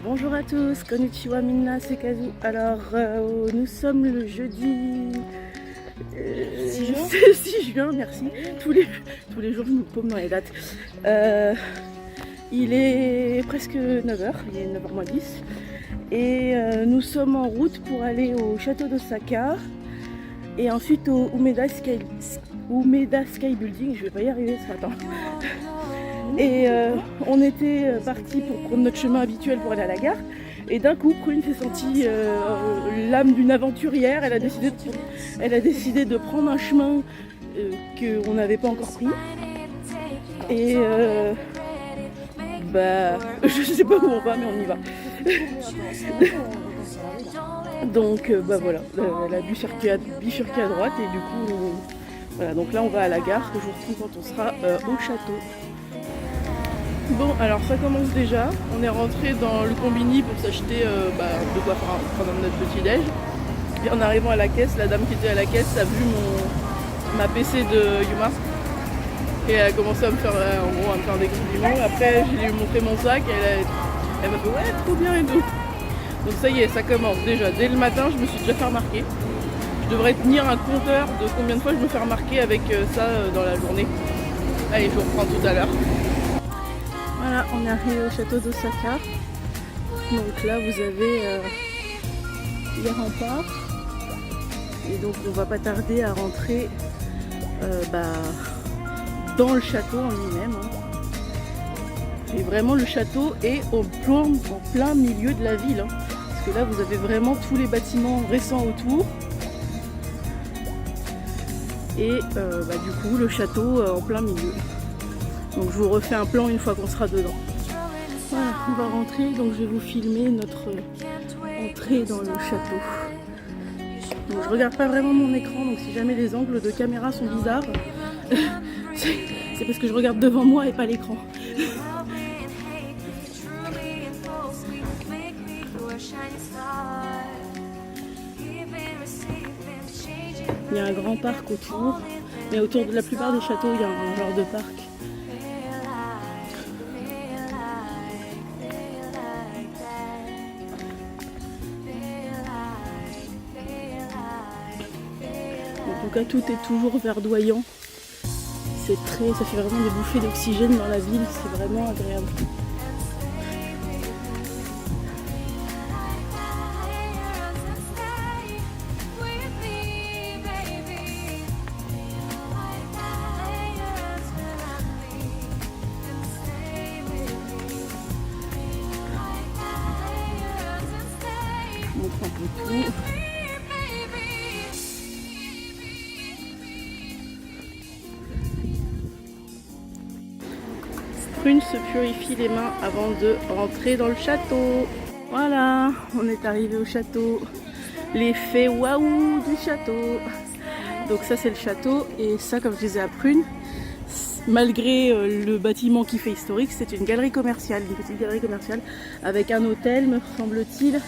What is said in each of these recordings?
Bonjour à tous, konnichiwa minna, c'est Kazu. Alors nous sommes le jeudi 6 juin, merci. Tous les jours je me paume dans les dates. Il est presque 9h, il est 9h moins 10. Et nous sommes en route pour aller au château d'Osaka et ensuite au Umeda Sky Building. Je vais pas y arriver ce matin. Et on était parti pour prendre notre chemin habituel pour aller à la gare. Et d'un coup, Prune s'est sentie l'âme d'une aventurière. Elle a décidé de prendre un chemin qu'on n'avait pas encore pris. Et je sais pas où on va, mais on y va. Donc voilà, elle a bifurqué à droite et du coup, voilà. Donc là, on va à la gare que je vous retrouve quand on sera au château. Bon, alors ça commence déjà. On est rentré dans le combini pour s'acheter de quoi prendre notre petit déj. Et en arrivant à la caisse, la dame qui était à la caisse a vu ma PC de Yuma. Et elle a commencé à me faire des compliments. Après, je lui ai montré mon sac et elle m'a fait ouais, trop bien et tout. Donc ça y est, ça commence déjà. Dès le matin, je me suis déjà fait remarquer. Je devrais tenir un compteur de combien de fois je me fais remarquer avec ça dans la journée. Allez, je vous reprends tout à l'heure. Voilà, on est arrivé au château d'Osaka. Donc là, vous avez les remparts. Et donc, on va pas tarder à rentrer dans le château en lui-même. Et vraiment, le château est en plein milieu de la ville. Parce que là, vous avez vraiment tous les bâtiments récents autour. Et du coup, le château en plein milieu. Donc je vous refais un plan une fois qu'on sera dedans. Voilà, on va rentrer, donc je vais vous filmer notre entrée dans le château. Donc je regarde pas vraiment mon écran, donc si jamais les angles de caméra sont bizarres, c'est parce que je regarde devant moi et pas l'écran. Il y a un grand parc autour, mais autour de la plupart des châteaux, il y a un genre de parc. En tout cas, tout est toujours verdoyant. Ça fait vraiment des bouffées d'oxygène dans la ville, c'est vraiment agréable. On montre un peu tout. Prune se purifie les mains avant de rentrer dans le château. Voilà, on est arrivé au château. L'effet waouh du château. Donc ça c'est le château et ça, comme je disais à Prune, malgré le bâtiment qui fait historique, c'est une galerie commerciale, une petite galerie commerciale avec un hôtel, me semble-t-il,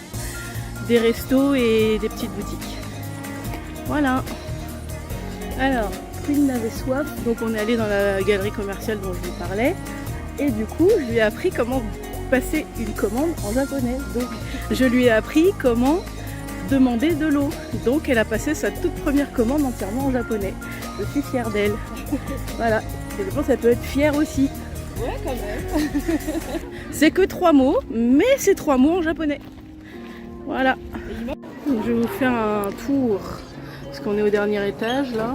des restos et des petites boutiques. Voilà. Alors, Prune avait soif, donc on est allé dans la galerie commerciale dont je vous parlais. Et du coup, je lui ai appris comment passer une commande en japonais. Donc, je lui ai appris comment demander de l'eau. Donc, elle a passé sa toute première commande entièrement en japonais. Je suis fière d'elle. Voilà. Et je pense qu'elle peut être fière aussi. Ouais, quand même. C'est que 3 mots, mais c'est 3 mots en japonais. Voilà. Donc, je vais vous faire un tour. Parce qu'on est au dernier étage, là.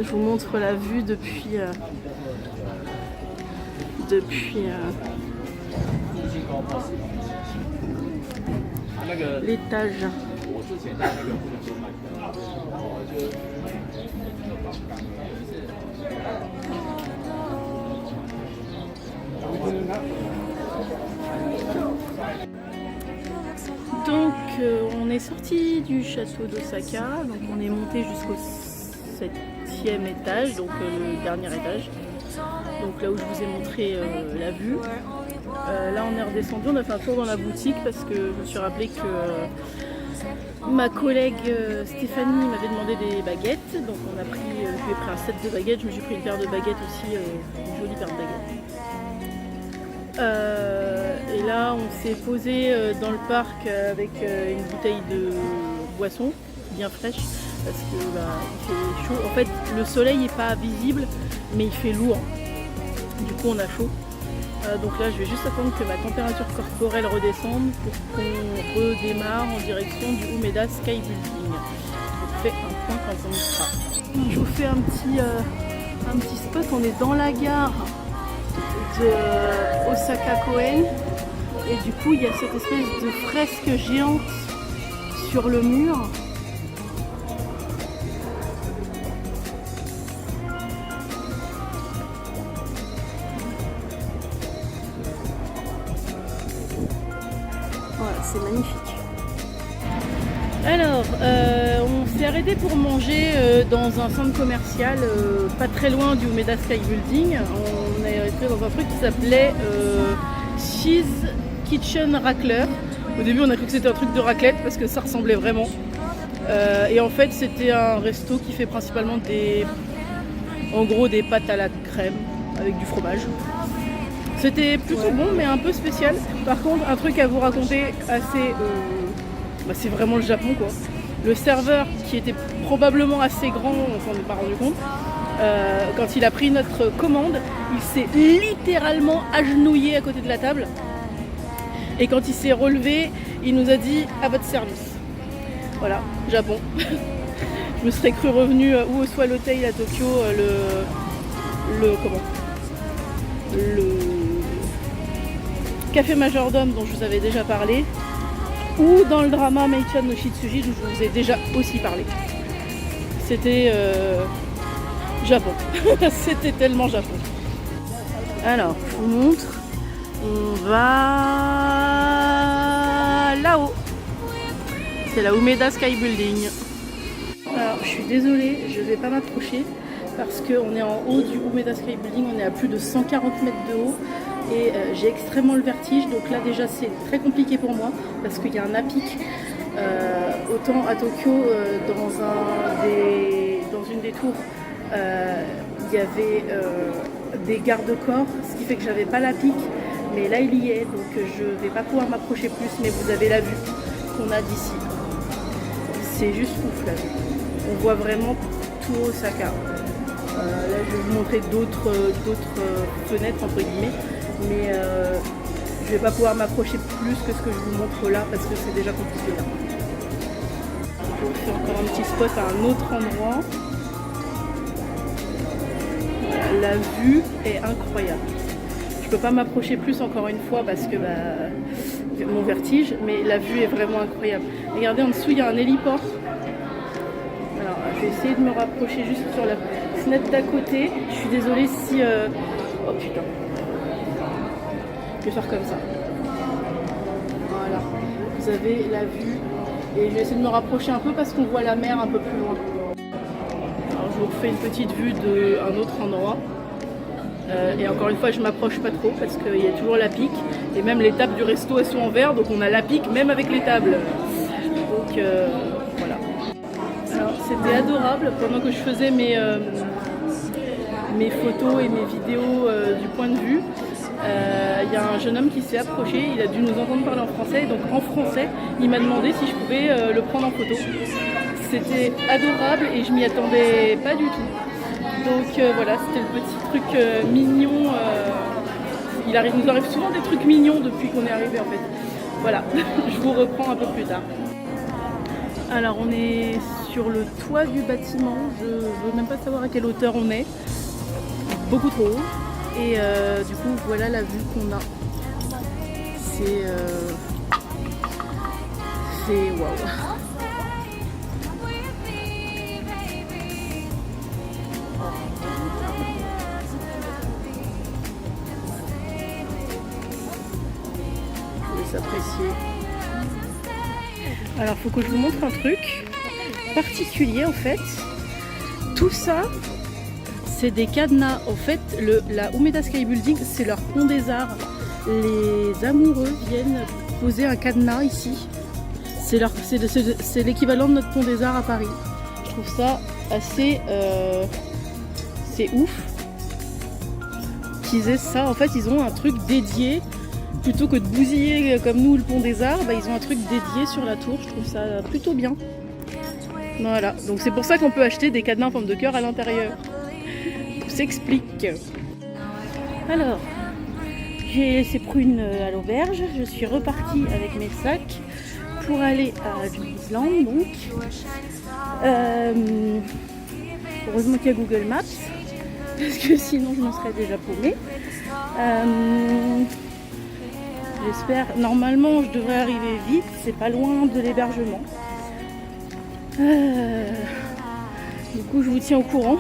Je vous montre la vue depuis l'étage. Donc on est sorti du château d'Osaka, donc on est monté jusqu'au 7e étage, donc le dernier étage, donc là où je vous ai montré la vue. Là on est redescendu, on a fait un tour dans la boutique parce que je me suis rappelé que Ma collègue Stéphanie m'avait demandé des baguettes, donc on a pris, je lui ai pris un set de baguettes, je me suis pris une paire de baguettes aussi, une jolie paire de baguettes. Et là on s'est posé dans le parc avec une bouteille de boisson bien fraîche parce que il fait chaud. En fait le soleil n'est pas visible mais il fait lourd, du coup on a chaud. Donc là je vais juste attendre que ma température corporelle redescende pour qu'on redémarre en direction du Umeda Sky Building. On fait un point quand on y sera. Je vous fais un petit spot, on est dans la gare de Osaka Koen et du coup il y a cette espèce de fresque géante sur le mur. Voilà, c'est magnifique. Alors, on s'est arrêté pour manger dans un centre commercial pas très loin du Umeda Sky Building. On est arrêté dans un truc qui s'appelait Cheese Kitchen Racler. Au début, on a cru que c'était un truc de raclette parce que ça ressemblait vraiment. Et en fait, c'était un resto qui fait principalement des pâtes à la crème avec du fromage. C'était plutôt bon mais un peu spécial. Par contre un truc à vous raconter assez... c'est vraiment le Japon quoi. Le serveur qui était probablement assez grand, on s'en est pas rendu compte, quand il a pris notre commande, il s'est littéralement agenouillé à côté de la table. Et quand il s'est relevé, il nous a dit à votre service. Voilà, Japon. Je me serais cru revenu ou au Swallowtail à Tokyo, le Café Majordome dont je vous avais déjà parlé, ou dans le drama Meichan no Shitsuji dont je vous ai déjà aussi parlé. C'était Japon. C'était tellement Japon. Alors, je vous montre. On va là-haut. C'est la Umeda Sky Building. Alors, je suis désolée, je vais pas m'approcher parce qu'on est en haut du Umeda Sky Building, on est à plus de 140 mètres de haut. Et j'ai extrêmement le vertige, donc là déjà c'est très compliqué pour moi parce qu'il y a un à-pic. Autant à Tokyo, dans une des tours, il y avait des garde-corps, ce qui fait que j'avais pas l'à-pic, mais là il y est, donc je vais pas pouvoir m'approcher plus, mais vous avez la vue qu'on a d'ici. C'est juste ouf la vue. On voit vraiment tout Osaka. Là je vais vous montrer d'autres fenêtres entre guillemets. Mais je vais pas pouvoir m'approcher plus que ce que je vous montre là parce que c'est déjà compliqué là. Je vous fais encore un petit spot à un autre endroit. Voilà, la vue est incroyable. Je peux pas m'approcher plus encore une fois parce que mon vertige, mais la vue est vraiment incroyable. Regardez en dessous il y a un héliport. Alors je vais essayer de me rapprocher juste sur la fenêtre d'à côté. Je suis désolée si... Oh putain. Je vais faire comme ça. Voilà. Vous avez la vue. Et je vais essayer de me rapprocher un peu parce qu'on voit la mer un peu plus loin. Alors je vous refais une petite vue d'un autre endroit. Et encore une fois, je m'approche pas trop parce qu'il y a toujours la pique. Et même les tables du resto, elles sont en verre. Donc on a la pique même avec les tables. Donc voilà. Alors c'était adorable pendant que je faisais mes photos et mes vidéos du point de vue. Il y a un jeune homme qui s'est approché, il a dû nous entendre parler en français, donc en français, il m'a demandé si je pouvais le prendre en photo. C'était adorable et je m'y attendais pas du tout. Donc voilà, c'était le petit truc mignon. Il nous arrive souvent des trucs mignons depuis qu'on est arrivé en fait. Voilà, je vous reprends un peu plus tard. Alors on est sur le toit du bâtiment, je veux même pas savoir à quelle hauteur on est. Beaucoup trop haut. Et du coup voilà la vue qu'on a. C'est waouh. Je vais s'apprécier. Alors faut que je vous montre un truc particulier en fait. Tout ça c'est des cadenas. En fait, la Umeda Sky Building, c'est leur pont des arts. Les amoureux viennent poser un cadenas ici. C'est l'équivalent de notre pont des Arts à Paris. Je trouve ça assez... c'est ouf qu'ils aient ça. En fait, ils ont un truc dédié. Plutôt que de bousiller comme nous le pont des Arts, bah, ils ont un truc dédié sur la tour. Je trouve ça plutôt bien. Voilà, donc c'est pour ça qu'on peut acheter des cadenas en forme de cœur à l'intérieur. Tout s'explique. Alors, j'ai laissé Prune à l'auberge. Je suis repartie avec mes sacs pour aller à Disneyland. Donc, heureusement qu'il y a Google Maps, parce que sinon je me serais déjà paumée. J'espère, normalement je devrais arriver vite, c'est pas loin de l'hébergement. Du coup je vous tiens au courant,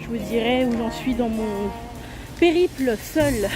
je vous dirai où j'en suis dans mon périple seul